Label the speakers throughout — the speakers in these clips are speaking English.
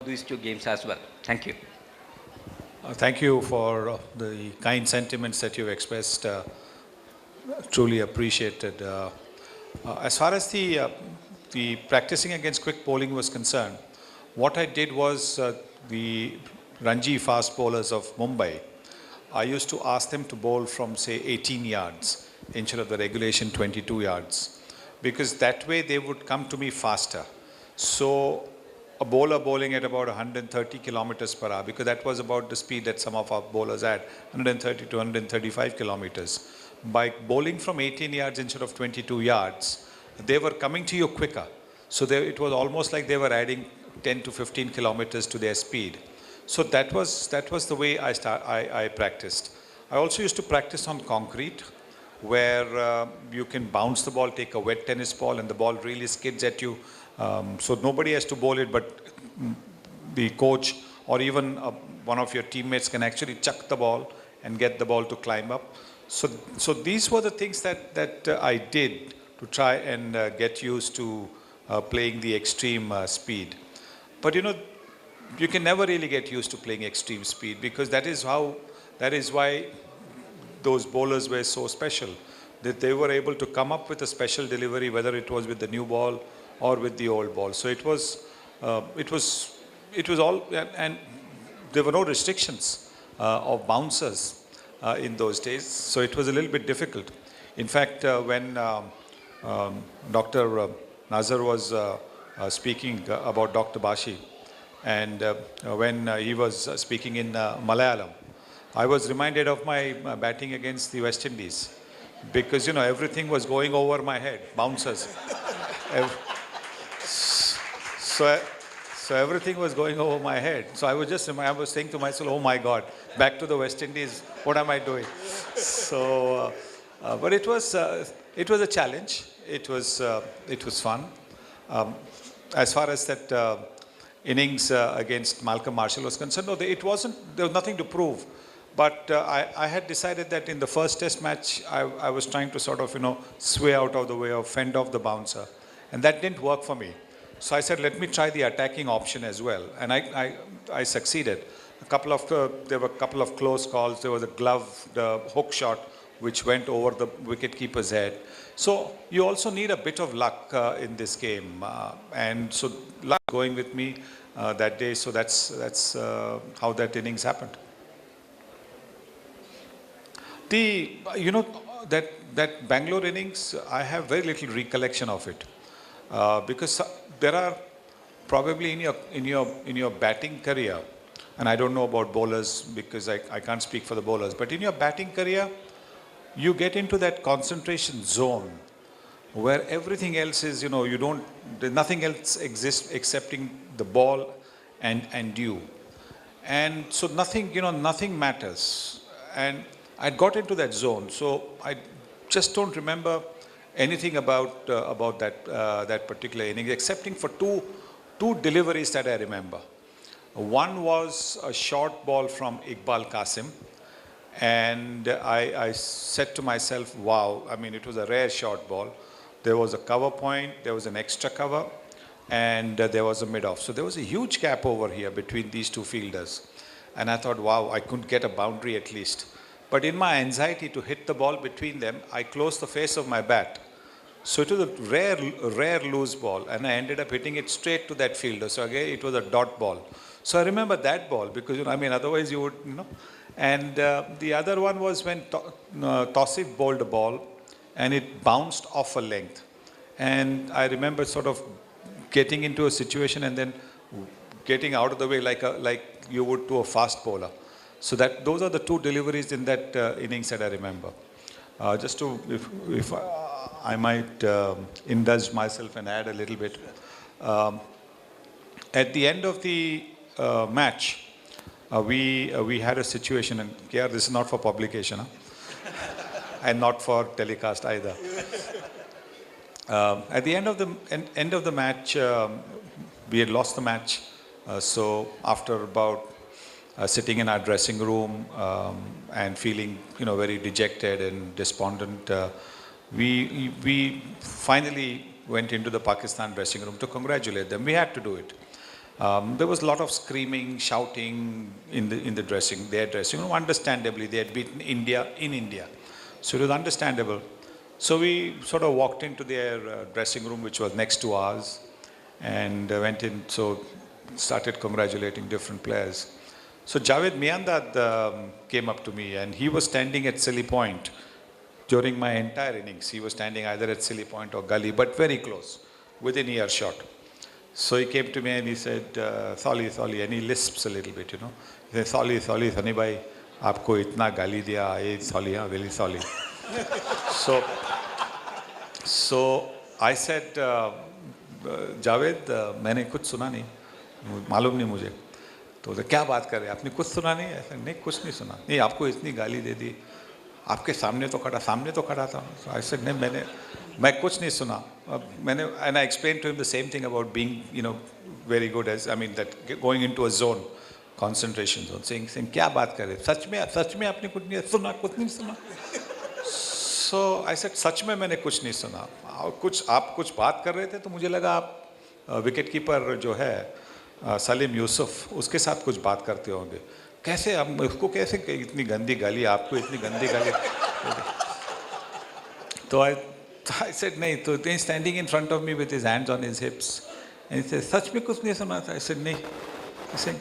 Speaker 1: these two games as well. Thank you.
Speaker 2: Thank you for the kind sentiments that you've expressed. Truly appreciated. As far as the practicing against quick bowling was concerned, what I did was the Ranji fast bowlers of Mumbai, I used to ask them to bowl from say 18 yards instead of the regulation 22 yards, because that way they would come to me faster. So a bowler bowling at about 130 kilometers per hour, because that was about the speed that some of our bowlers had, 130 to 135 kilometers. By bowling from 18 yards instead of 22 yards, they were coming to you quicker. So it was almost like they were adding 10 to 15 kilometers to their speed. So that was the way I practiced. I also used to practice on concrete, where you can bounce the ball, take a wet tennis ball, and the ball really skids at you. So nobody has to bowl it, but the coach or even one of your teammates can actually chuck the ball and get the ball to climb up. So these were the things that I did to try and get used to playing the extreme speed. But you can never really get used to playing extreme speed, because that is why those bowlers were so special, that they were able to come up with a special delivery, whether it was with the new ball or with the old ball. So it was all, and there were no restrictions of bouncers in those days. So it was a little bit difficult. In fact, when Dr. Nazar was speaking about Dr. Bashi, and when he was speaking in Malayalam, I was reminded of my batting against the West Indies, because everything was going over my head, bouncers. So everything was going over my head. So I was saying to myself, oh my God, back to the West Indies, what am I doing? So, but it was a challenge. It was fun. As far as that innings against Malcolm Marshall was concerned, no, there was nothing to prove. But I had decided that in the first test match, I was trying to sort of, sway out of the way or fend off the bouncer. And that didn't work for me. So I said, let me try the attacking option as well. And I succeeded. There were a couple of close calls. There was the hook shot, which went over the wicket-keeper's head. So you also need a bit of luck in this game. And so luck going with me that day. So that's how that innings happened. That Bangalore innings, I have very little recollection of it. Because there are probably in your batting career, and I don't know about bowlers because I can't speak for the bowlers, but in your batting career, you get into that concentration zone where everything else is, nothing else exists excepting the ball and you. And so nothing matters. And I got into that zone, so I just don't remember anything about that particular inning, excepting for two deliveries that I remember. One was a short ball from Iqbal Qasim, and I said to myself, wow, I mean, it was a rare short ball. There was a cover point, there was an extra cover, and there was a mid-off. So there was a huge gap over here between these two fielders. And I thought, wow, I couldn't get a boundary at least. But in my anxiety to hit the ball between them, I closed the face of my bat. So it was a rare loose ball, and I ended up hitting it straight to that fielder. So again, it was a dot ball. So I remember that ball because, otherwise you would, And the other one was when Tausif bowled a ball, and it bounced off a length. And I remember sort of getting into a situation and then getting out of the way like you would to a fast bowler. So those are the two deliveries in that innings that I remember. Just to, if I might indulge myself and add a little bit. At the end of the match, we had a situation, and yeah, this is not for publication, and not for telecast either. At the end of the match, we had lost the match. So after about sitting in our dressing room and feeling, very dejected and despondent, we finally went into the Pakistan dressing room to congratulate them. We had to do it. There was a lot of screaming, shouting in their dressing room. Understandably, they had beaten India in India. So it was understandable. So we sort of walked into their dressing room, which was next to ours, and went in, so started congratulating different players. So Javed Miandad came up to me, and he was standing at Silly Point during my entire innings. He was standing either at Silly Point or Gully, but very close, within earshot. So he came to me and he said, sorry, and he lisps a little bit, you know. He said, sorry, Sunny bhai, aapko itna gali diya, sorry, very sorry. So I said, Javed, मैंने कुछ सुना नहीं, मालूम नहीं मुझे. तो क्या बात कर रहे हैं, आपने कुछ सुना नहीं? ऐसा नहीं, कुछ नहीं सुना. नहीं, आपको इतनी गाली दे दी, आपके सामने तो खड़ा था. So I said, नहीं, मैं कुछ नहीं सुना. And I explained to him the same thing about being, you know, very good as, I mean, that going into a zone, concentration zone, saying क्या बात कर रहे हैं, सच में आपने कुछ नहीं सुना. So I said, सच में मैंने कुछ नहीं सुना. आप कुछ बात कर रहे थे तो मुझे लगा आप विकेट कीपर जो है सलीम यूसुफ, उसके साथ कुछ बात करते होंगे. कैसे आप उसको कैसे इतनी गंदी गाली, आपको इतनी गंदी गाली. तो I said, नहीं. तो he's standing in front of me with his hands on his hips. And he said, सच में कुछ नहीं सुना था? I said, नहीं. He said,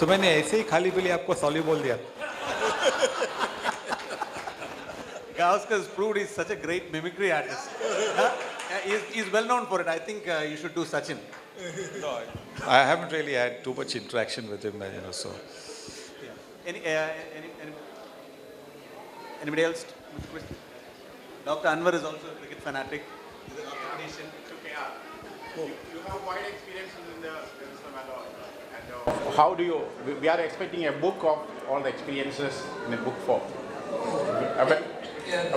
Speaker 2: तो मैंने ऐसे ही खाली पीली आपको सॉली बोल दिया.
Speaker 3: Gavaskar has proved he's such a great mimicry artist. He's well known for it. I think you should do Sachin.
Speaker 2: No, I haven't really had too much interaction with him, you know, so.
Speaker 3: Yeah. Anybody else? Dr. Anwar is also a cricket fanatic. He's an academician.
Speaker 4: You have wide experience in the Islam and
Speaker 5: How do you, we are expecting a book of all the experiences in a book form.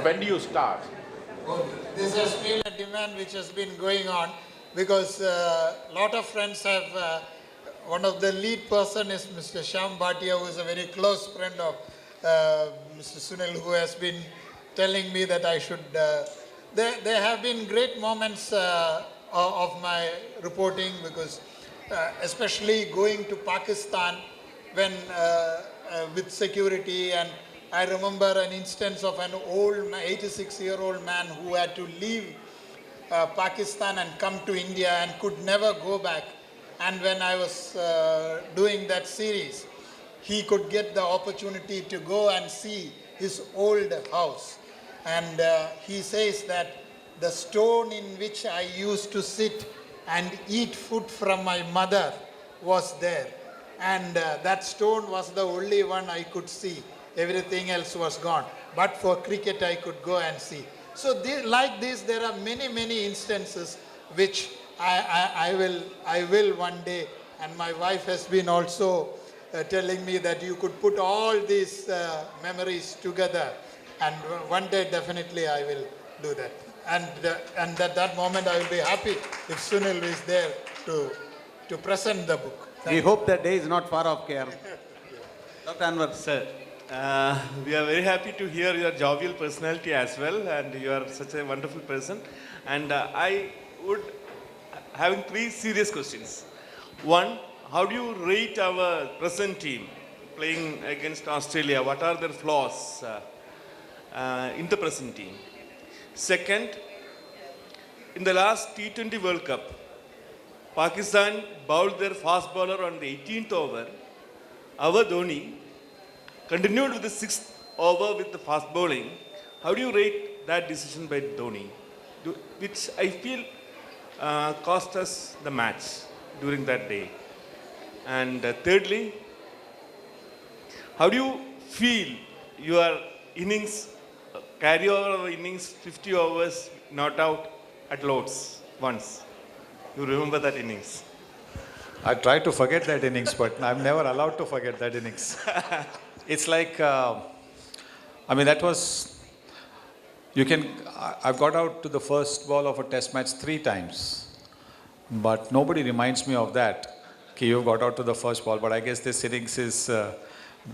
Speaker 5: When do you start?
Speaker 6: Well, this has been a demand which has been going on because a lot of friends have, one of the lead person is Mr. Shyam Bhatia, who is a very close friend of Mr. Sunil, who has been telling me that I should, there have been great moments of my reporting because especially going to Pakistan when with security, and I remember an instance of an old 86-year-old man who had to leave Pakistan and come to India and could never go back. And when I was doing that series, he could get the opportunity to go and see his old house. And he says that the stone in which I used to sit and eat food from my mother was there. And that stone was the only one I could see. Everything else was gone. But for cricket, I could go and see. So like this, there are many, many instances which I will one day. And my wife has been also telling me that you could put all these memories together. And one day, definitely, I will do that. And at that moment, I will be happy if Sunil is there to present the book.
Speaker 3: We hope that day is not far off, KR. Dr. Anwar.
Speaker 4: Sir, we are very happy to hear your jovial personality as well, and you are such a wonderful person. And I would having 3 serious questions. One, how do you rate our present team playing against Australia? What are their flaws in the present team? Second, in the last T20 World Cup, Pakistan bowled their fast bowler on the 18th over. Our Dhoni continued with the 6th over with the fast bowling. How do you rate that decision by Dhoni, which I feel cost us the match during that day? And thirdly, how do you feel your innings, carry over innings, 50 overs, not out at Lords once? You remember that innings?
Speaker 2: I try to forget that innings, but I'm never allowed to forget that innings. It's like, I mean, that was, I've got out to the first ball of a test match 3 times, but nobody reminds me of that. Okay, you got out to the first ball, but I guess this innings is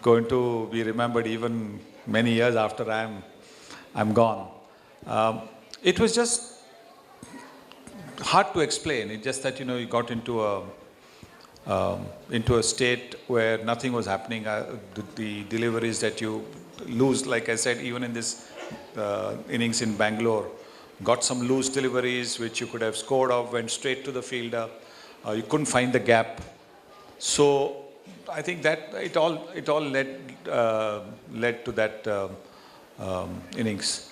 Speaker 2: going to be remembered even many years after I'm gone. It was just hard to explain. It's just that, you know, you got into into a state where nothing was happening. The deliveries that you lose, like I said, even in this innings in Bangalore, got some loose deliveries which you could have scored off, went straight to the fielder. You couldn't find the gap. So I think that it all led to that innings.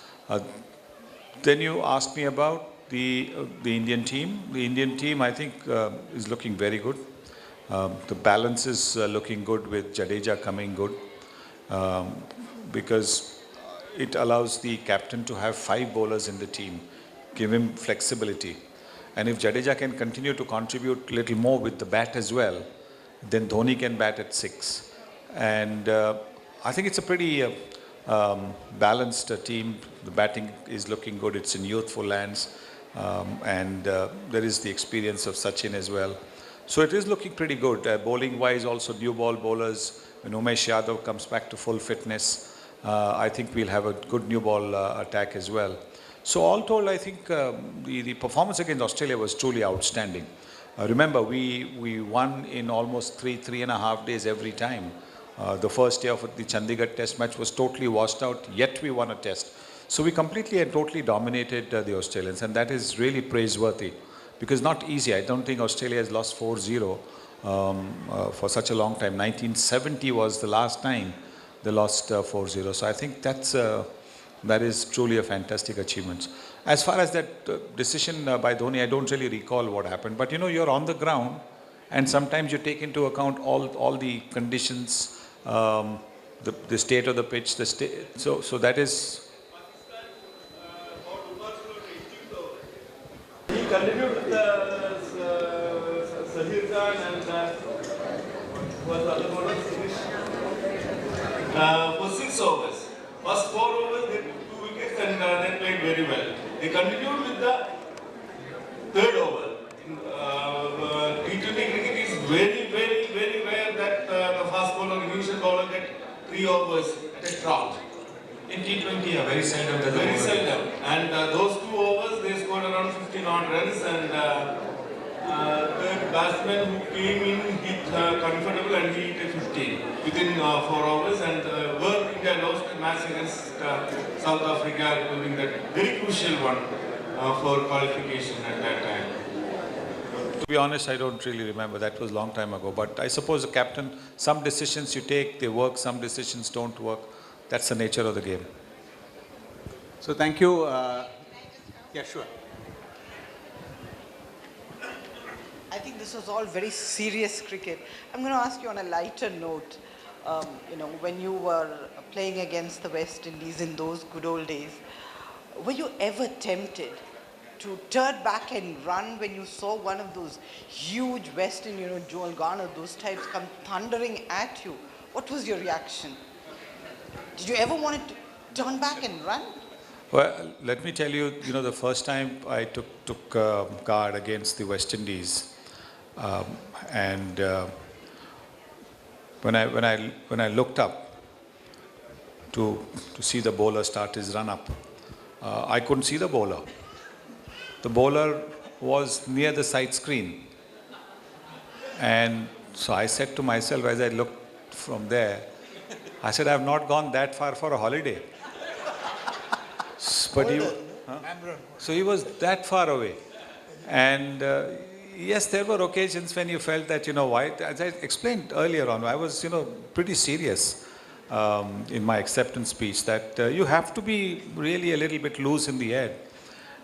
Speaker 2: Then you asked me about the Indian team. The Indian team, I think, is looking very good. The balance is looking good with Jadeja coming good, because it allows the captain to have 5 bowlers in the team, give him flexibility. And if Jadeja can continue to contribute a little more with the bat as well, then Dhoni can bat at 6. And I think it's a pretty balanced team. The batting is looking good. It's in youthful lands. And there is the experience of Sachin as well. So it is looking pretty good. Bowling wise, also new ball bowlers. When Umesh Yadav comes back to full fitness, I think we'll have a good new ball attack as well. So all told, I think the performance against Australia was truly outstanding. Remember, we won in almost 3.5 days every time. The first day of the Chandigarh test match was totally washed out, yet we won a test. So we completely and totally dominated the Australians, and that is really praiseworthy, because not easy. I don't think Australia has lost 4-0 for such a long time. 1970 was the last time they lost 4-0. So I think that is truly a fantastic achievement. As far as that decision by Dhoni, I don't really recall what happened. But you're on the ground, and sometimes you take into account all the conditions, the state of the pitch, so that is.
Speaker 4: He continued with Sahir Khan and was the other bowler for 6 overs. First 4 overs, they took 2 wickets and they played very well. They continued with the 3rd over. T20 cricket is very, very, very rare that the fast bowler, initial bowler, get 3 overs at a trot.
Speaker 2: In T20, very seldom.
Speaker 4: Very seldom. And those 2 overs, they scored around 15 odd runs, and the batsman who came in hit comfortable and he hit 15 within 4 overs, and were India lost the match against South Africa during that very crucial one for qualification at that time.
Speaker 2: To be honest, I don't really remember. That was a long time ago. But I suppose the captain, some decisions you take, they work, some decisions don't work. That's the nature of the game.
Speaker 3: So thank you. Yeah, sure.
Speaker 7: I think this was all very serious cricket. I'm going to ask you on a lighter note. When you were playing against the West Indies in those good old days, were you ever tempted to turn back and run when you saw one of those huge West Indian, Joel Garner, those types come thundering at you? What was your reaction? Did you ever want to turn back and run?
Speaker 2: Well, let me tell you, the first time I took guard against the West Indies, and when I looked up to see the bowler start his run up, I couldn't see the bowler. The bowler was near the side screen, and so I said to myself as I looked from there, I said, I have not gone that far for a holiday. But so he was that far away. And yes, there were occasions when you felt that, why, as I explained earlier on, I was, pretty serious in my acceptance speech that you have to be really a little bit loose in the head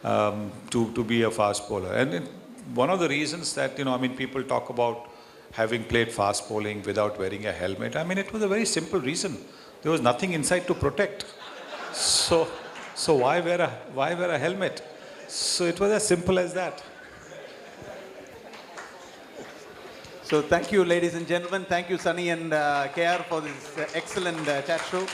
Speaker 2: to be a fast bowler. And one of the reasons that, people talk about having played fast bowling without wearing a helmet, it was a very simple reason. There was nothing inside to protect. So why wear a helmet? So it was as simple as that.
Speaker 3: So thank you, ladies and gentlemen. Thank you, Sunny and KR, for this excellent chat show.